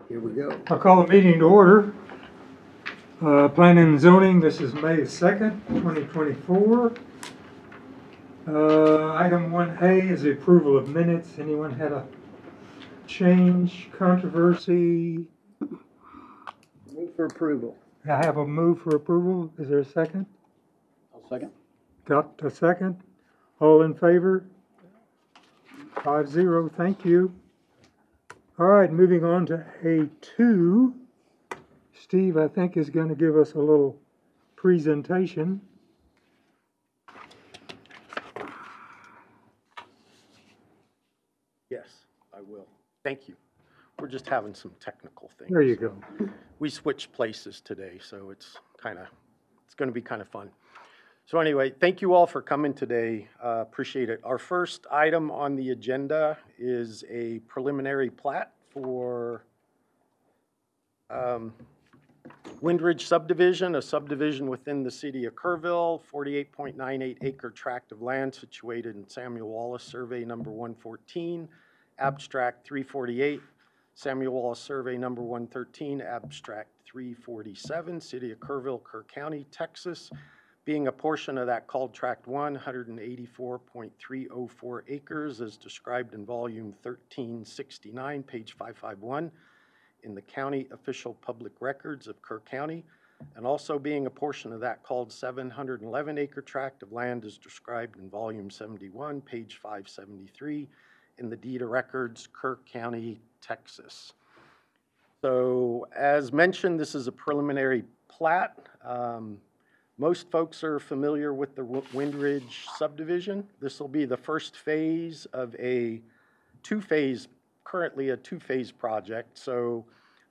Here we go. I'll call the meeting to order. Planning and zoning, this is May 2nd, 2024. Item 1A is the approval of minutes. Anyone had a change, controversy? Move for approval. I have a move for approval. Is there a second? I'll second. Got a second? All in favor? 5-0, thank you. All right, moving on to A2. Steve, I think, is going to give us a little presentation. Yes, I will. Thank you. We're just having some technical things. There you go. We switched places today, so it's going to be kind of fun. So anyway, thank you all for coming today. Appreciate it. Our first item on the agenda is a preliminary plat for Windridge subdivision, a subdivision within the city of Kerrville, 48.98 acre tract of land situated in Samuel Wallace Survey number 114, abstract 348, Samuel Wallace Survey number 113, abstract 347, city of Kerrville, Kerr County, Texas, being a portion of that called tract 1, 184.304 acres as described in volume 1369, page 551. In the county official public records of Kerr County, and also being a portion of that called 711 acre tract of land as described in volume 71, page 573, in the deed of records, Kerr County, Texas. So as mentioned, this is a preliminary plat. Most folks are familiar with the Windridge subdivision. This will be the first phase of a currently a two-phase project. So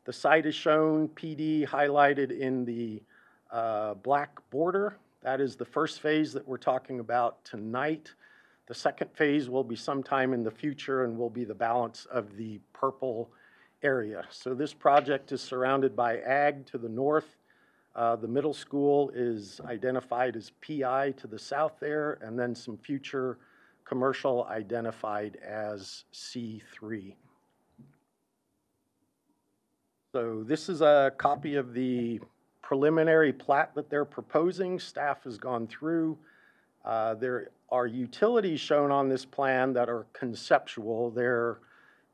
the site is shown, PD highlighted in the black border. That is the first phase that we're talking about tonight. The second phase will be sometime in the future and will be the balance of the purple area. So this project is surrounded by ag to the north. The middle school is identified as PI to the south there, and then some future commercial identified as C3. So this is a copy of the preliminary plat that they're proposing. Staff has gone through. There are utilities shown on this plan that are conceptual.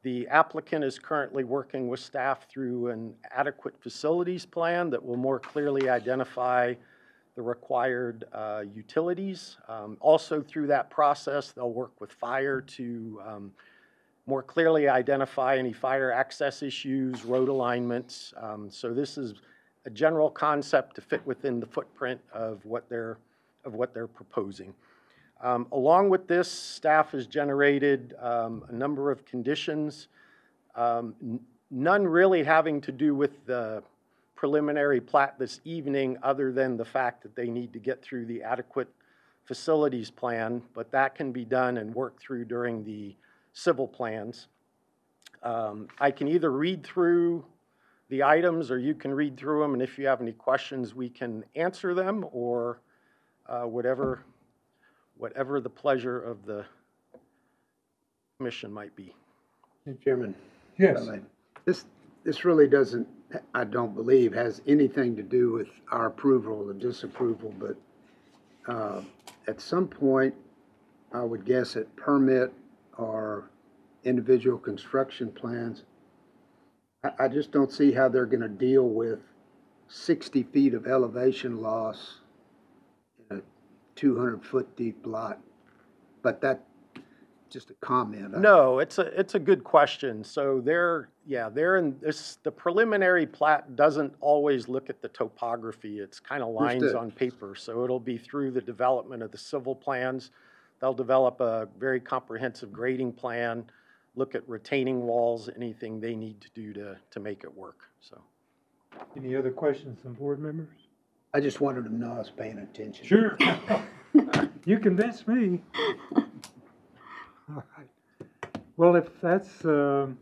The applicant is currently working with staff through an adequate facilities plan that will more clearly identify the required utilities. Also through that process, they'll work with fire to more clearly identify any fire access issues, road alignments. So this is a general concept to fit within the footprint of what they're proposing. Along with this, staff has generated a number of conditions, none really having to do with the preliminary plat this evening other than the fact that they need to get through the adequate facilities plan, but that can be done and worked through during the civil plans. I can either read through the items or you can read through them, and if you have any questions, we can answer them, or whatever the pleasure of the commission might be. Chairman. Yes. This really doesn't, I don't believe, has anything to do with our approval or disapproval, but at some point, I would guess at permit or individual construction plans, I just don't see how they're going to deal with 60 feet of elevation loss in a 200-foot deep lot. But that, just a comment. No, it's a good question. So they're in this, the preliminary plat doesn't always look at the topography. It's kind of lines Understood. on paper. So it'll be through the development of the civil plans. They'll develop a very comprehensive grading plan, look at retaining walls, anything they need to do to make it work. So, Any other questions from board members? I just wanted to know I was paying attention. Sure. You convinced me. All right. Well, if that's the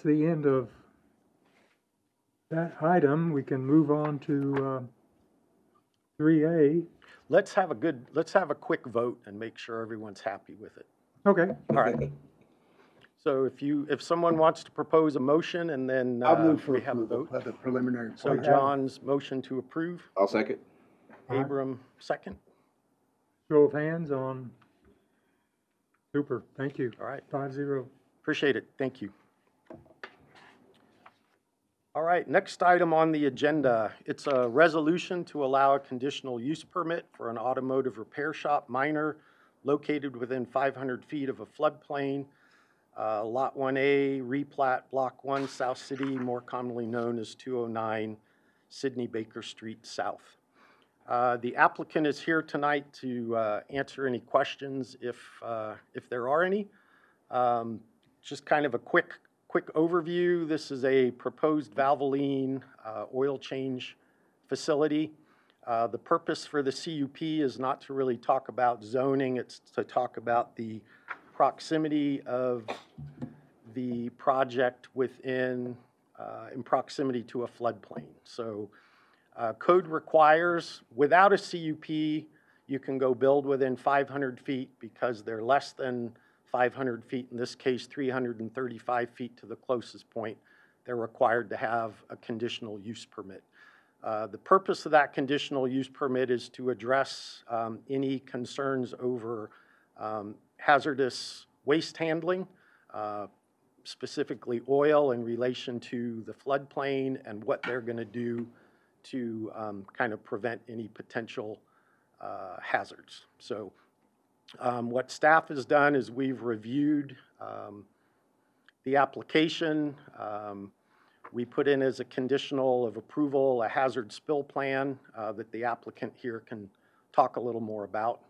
end of that item, we can move on to 3A. let's have a quick vote and make sure everyone's happy with it. Okay. All right. So if someone wants to propose a motion and then I'll move for we have a approval vote. of the preliminary So plan. John's motion to approve, I'll second. All right. Abram second. Show of hands on. Super, thank you. All right, 5-0. appreciate it, thank you. All right, next item on the agenda, it's a resolution to allow a conditional use permit for an automotive repair shop minor located within 500 feet of a floodplain, Lot 1A, replat, Block 1, South City, more commonly known as 209 Sidney Baker Street South. The applicant is here tonight to answer any questions if there are any. Just kind of a quick overview. This is a proposed Valvoline oil change facility. The purpose for the CUP is not to really talk about zoning, it's to talk about the proximity of the project in proximity to a floodplain. So code requires, without a CUP, you can go build within 500 feet because they're less than 500 feet, in this case 335 feet to the closest point. They're required to have a conditional use permit. The purpose of that conditional use permit is to address any concerns over hazardous waste handling, specifically oil in relation to the floodplain and what they're going to do to kind of prevent any potential hazards. So what staff has done is we've reviewed the application. We put in as a conditional of approval a hazard spill plan that the applicant here can talk a little more about.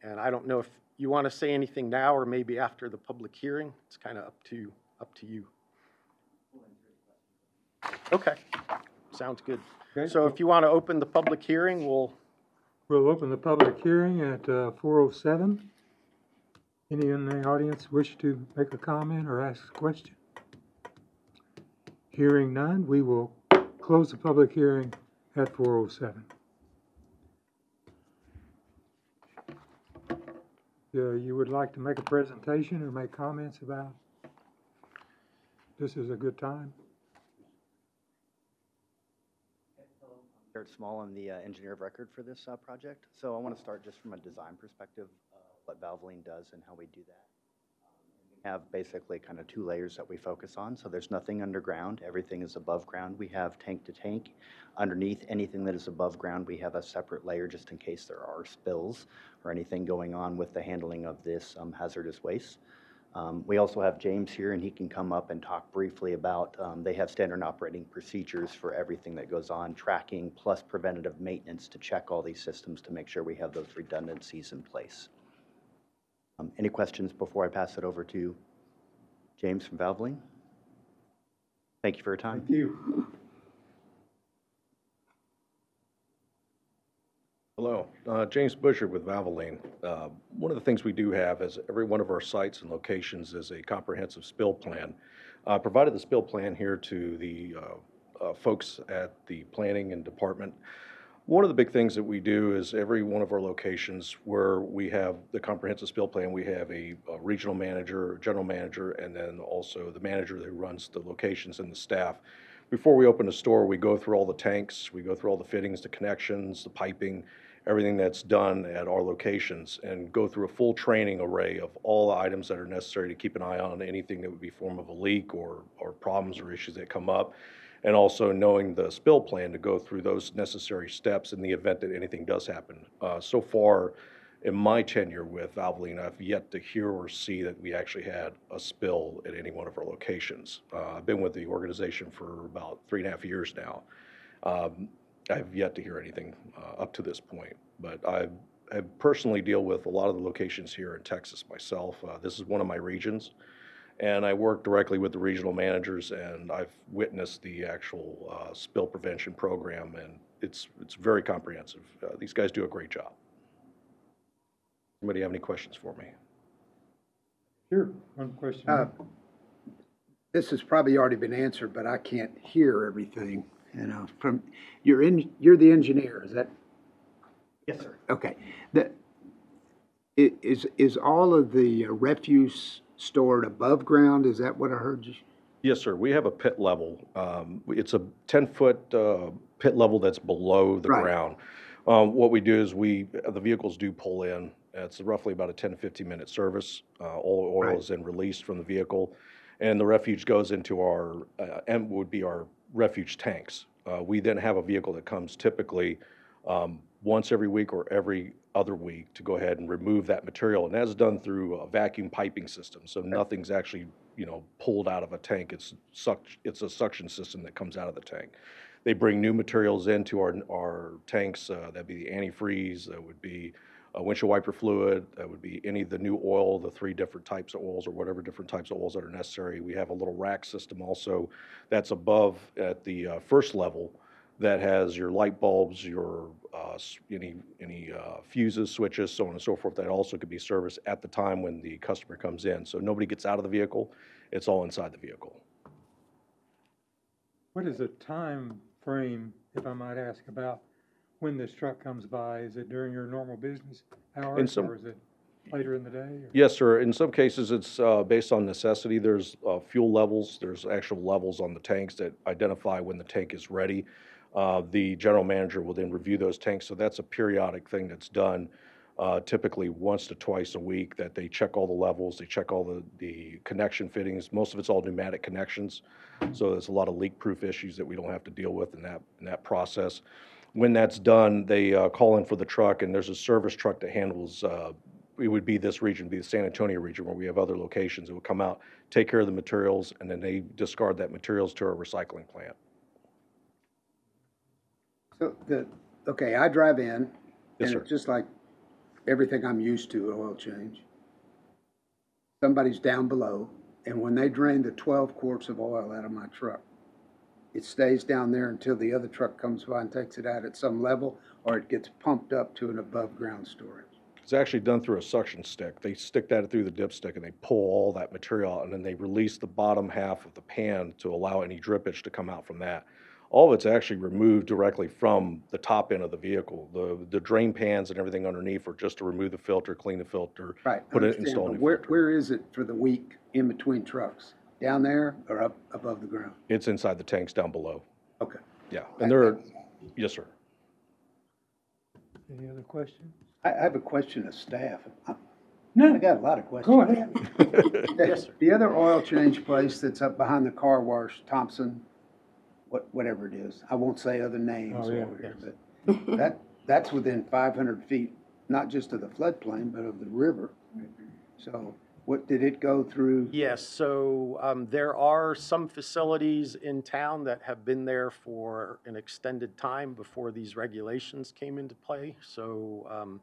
And I don't know if you want to say anything now or maybe after the public hearing. It's kind of up to you. Okay, sounds good. Okay. So if you want to open the public hearing, we'll open the public hearing at 4:07. Any in the audience wish to make a comment or ask a question? Hearing none, we will close the public hearing at 4:07. You would like to make a presentation or make comments about? This is a good time. Garrett Small, I'm the engineer of record for this project. So I want to start just from a design perspective, what Valvoline does and how we do that. We have basically kind of two layers that we focus on. So there's nothing underground. Everything is above ground. We have tank to tank. Underneath anything that is above ground, we have a separate layer just in case there are spills or anything going on with the handling of this hazardous waste. We also have James here, and he can come up and talk briefly about, they have standard operating procedures for everything that goes on, tracking plus preventative maintenance to check all these systems to make sure we have those redundancies in place. Any questions before I pass it over to James from Valvoline? Thank you for your time. Thank you. Hello, James Busher with Valvoline. One of the things we do have is every one of our sites and locations is a comprehensive spill plan. I provided the spill plan here to the folks at the planning and department. One of the big things that we do is every one of our locations where we have the comprehensive spill plan, we have a regional manager, general manager, and then also the manager who runs the locations and the staff. Before we open a store, we go through all the tanks, we go through all the fittings, the connections, the piping, everything that's done at our locations, and go through a full training array of all the items that are necessary to keep an eye on anything that would be form of a leak or problems or issues that come up. And also knowing the spill plan to go through those necessary steps in the event that anything does happen. So far, in my tenure with Valvoline, I've yet to hear or see that we actually had a spill at any one of our locations. I've been with the organization for about 3.5 years now. I've yet to hear anything up to this point, but I personally deal with a lot of the locations here in Texas myself. This is one of my regions. And I work directly with the regional managers, and I've witnessed the actual spill prevention program, and it's very comprehensive. These guys do a great job. Anybody have any questions for me? Sure, one question. This has probably already been answered, but I can't hear everything, you know, from, you're the engineer, is that? Yes, sir. Okay. Is all of the refuse stored above ground? Is that what I heard you? Yes, sir. We have a pit level. It's a 10-foot pit level that's below the Right. ground. What we do is the vehicles do pull in. It's roughly about a 10 to 15-minute service. All the oil Right. is then released from the vehicle, and the refuge goes into our, and would be our refuge tanks. We then have a vehicle that comes typically once every week or every other week to go ahead and remove that material, and that's done through a vacuum piping system. So nothing's actually, pulled out of a tank. It's a suction system that comes out of the tank. They bring new materials into our tanks. That'd be the antifreeze. That would be windshield wiper fluid. That would be any of the new oil, the 3 different types of oils or whatever different types of oils that are necessary. We have a little rack system also that's above at the first level that has your light bulbs, your any fuses, switches, so on and so forth. That also could be serviced at the time when the customer comes in. So nobody gets out of the vehicle. It's all inside the vehicle. What is the time frame, if I might ask, about when this truck comes by? Is it during your normal business hours, or is it later in the day? Or? Yes, sir. In some cases, it's based on necessity. There's fuel levels. There's actual levels on the tanks that identify when the tank is ready. The general manager will then review those tanks. So that's a periodic thing that's done typically once to twice a week, that they check all the levels, they check all the connection fittings. Most of it's all pneumatic connections. So there's a lot of leak-proof issues that we don't have to deal with in that process. When that's done, they call in for the truck, and there's a service truck that handles, it would be this region, be the San Antonio region, where we have other locations. It would come out, take care of the materials, and then they discard that materials to our recycling plant. So okay, I drive in, Yes, and sir. it's just like everything I'm used to, oil change. Somebody's down below, and when they drain the 12 quarts of oil out of my truck, it stays down there until the other truck comes by and takes it out at some level, or it gets pumped up to an above-ground storage. It's actually done through a suction stick. They stick that through the dipstick and they pull all that material out, and then they release the bottom half of the pan to allow any drippage to come out from that. All of it's actually removed directly from the top end of the vehicle. The drain pans and everything underneath are just to remove the filter, clean the filter, Right, put it, understand, install a but new where filter. is it for the week in between trucks? Down there or up above the ground? It's inside the tanks down below. Okay. Yeah, and there are, yes, sir. Any other questions? I have a question of staff. I No, got a lot of questions. go ahead. Yes, sir. The other oil change place that's up behind the car wash, Thompson, whatever it is, I won't say other names Oh, yeah. over here, but that's within 500 feet, not just of the floodplain, but of the river. So what, did it go through? Yes, so there are some facilities in town that have been there for an extended time before these regulations came into play. So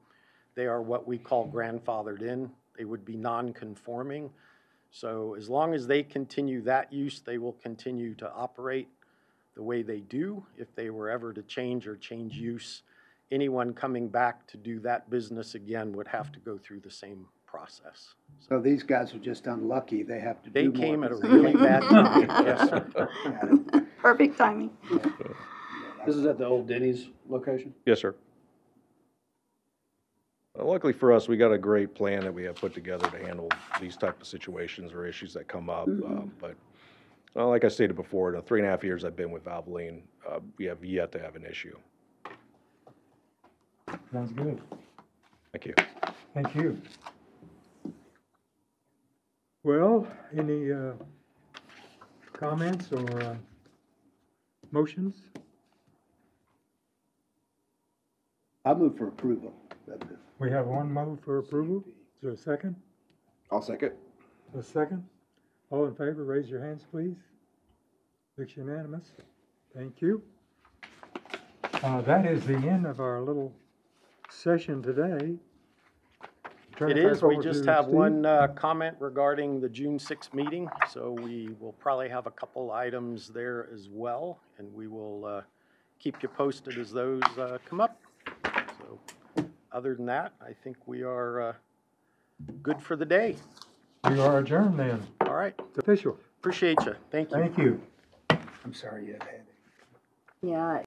they are what we call grandfathered in. They would be non-conforming. So as long as they continue that use, they will continue to operate the way they do. If they were ever to change use, anyone coming back to do that business again would have to go through the same process. So these guys are just unlucky, they have to They do more. came at a really bad time. Yes, sir. Perfect timing. This is at the old Denny's location? Yes, sir. Luckily for us, we got a great plan that we have put together to handle these type of situations or issues that come up. But like I stated before, in the 3.5 years I've been with Valvoline, we have yet to have an issue. Sounds good. Thank you. Thank you. Well, any comments or motions? I move for approval. We have one move for approval. Is there a second? I'll second. A second? All in favor, raise your hands, please. Looks unanimous. Thank you. That is the end of our little session today. Turn It back is, we over just to have Steve. one comment regarding the June 6th meeting, so we will probably have a couple items there as well, and we will keep you posted as those come up. So, other than that, I think we are good for the day. We are adjourned then. All right, It's official. appreciate you, thank you. Thank you. I'm sorry you had a headache. Yeah,